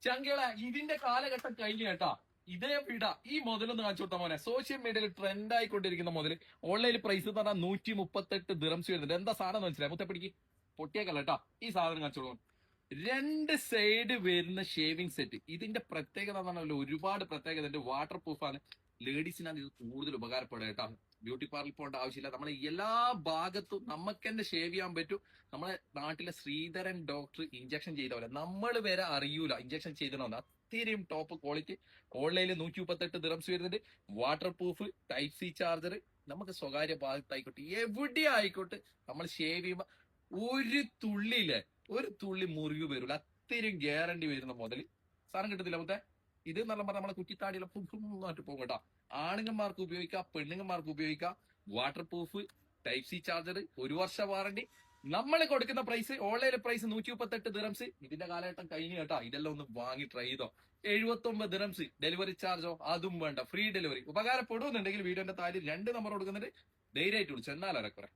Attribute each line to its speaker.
Speaker 1: ചങ്കിള ഇതിന്റെ കാലഘട്ടം കഴിഞ്ഞു കേട്ടാ. ഇതേ വിട ഈ മുതലൊന്ന് കാണിച്ചു കൊടുത്താൽ മോനെ. സോഷ്യൽ മീഡിയയിൽ ട്രെൻഡ് ആയിക്കൊണ്ടിരിക്കുന്ന മുതൽ ഓൺലൈൻ പ്രൈസ് എന്ന് പറഞ്ഞാൽ 138 ദിറംസ് വരുന്നുണ്ട്. എന്താ സാധനം മനസ്സിലായി മുത്തപ്പിടിക്ക് പൊട്ടിയേക്കല്ല കേട്ടാ. ഈ സാധനം കാണിച്ചു കൊടുക്കും. രണ്ട് സൈഡ് വരുന്ന ഷേവിംഗ് സെറ്റ്. ഇതിന്റെ പ്രത്യേകത എന്ന് പറഞ്ഞാൽ ഒരുപാട് പ്രത്യേകത ഉണ്ട്. വാട്ടർ പ്രൂഫാണ്. ലേഡീസിനാണ് ഇത് കൂടുതൽ ഉപകാരപ്പെടുക കേട്ടോ. ബ്യൂട്ടി പാർലറിൽ പോകേണ്ട ആവശ്യമില്ല. നമ്മളെ എല്ലാ ഭാഗത്തും നമുക്ക് തന്നെ ഷേവ് ചെയ്യാൻ പറ്റും. നമ്മളെ നാട്ടിലെ ശ്രീധരൻ ഡോക്ടർ ഇഞ്ചക്ഷൻ ചെയ്ത പോലെ നമ്മൾ വരെ അറിയൂല ഇഞ്ചക്ഷൻ ചെയ്തണമെന്ന്. അത്രയും ടോപ്പ് ക്വാളിറ്റി. ഓൺലൈനിൽ 138 ദിറംസ് വരുന്നുണ്ട്. Water proof, type C charger. നമുക്ക് സ്വകാര്യ ഭാഗത്തായിക്കോട്ടെ എവിടെ ആയിക്കോട്ടെ നമ്മൾ ഷേവ് ചെയ്യുമ്പോ ഒരു തുള്ളി മുറിവ് വരില്ല. അത്രയും ഗ്യാരണ്ടി വരുന്ന മുതൽ സാധനം കിട്ടത്തില്ല മൊത്തം. ഇത് എന്ന് പറഞ്ഞാൽ നമ്മളെ കുറ്റിത്താടിയിലെ പുറമായിട്ട് പോകും കേട്ടോ. ആണുങ്ങന്മാർക്ക് ഉപയോഗിക്കാം, പെണ്ണുങ്ങന്മാർക്ക് ഉപയോഗിക്കാം. Water proof, type C charger, 1 വർഷ വാറണ്ടി. നമ്മൾ കൊടുക്കുന്ന പ്രൈസ് ഓൺലൈൻ പ്രൈസ് 138 ദിറംസ്. ഇതിന്റെ കാലഘട്ടം കഴിഞ്ഞു കേട്ടോ. ഇതെല്ലാം ഒന്ന് വാങ്ങി ട്രൈ ചെയ്തോ. 79 ദിറംസ്. ഡെലിവറി ചാർജോ അതും വേണ്ട, ഫ്രീ ഡെലിവറി. ഉപകാരപ്പെടുന്നുണ്ടെങ്കിൽ വീഡിയോന്റെ താഴെ 2 നമ്പർ കൊടുക്കുന്നുണ്ട്. ധൈര്യമായിട്ട് വിളിച്ചു. എന്നാലും അരക്കുറേ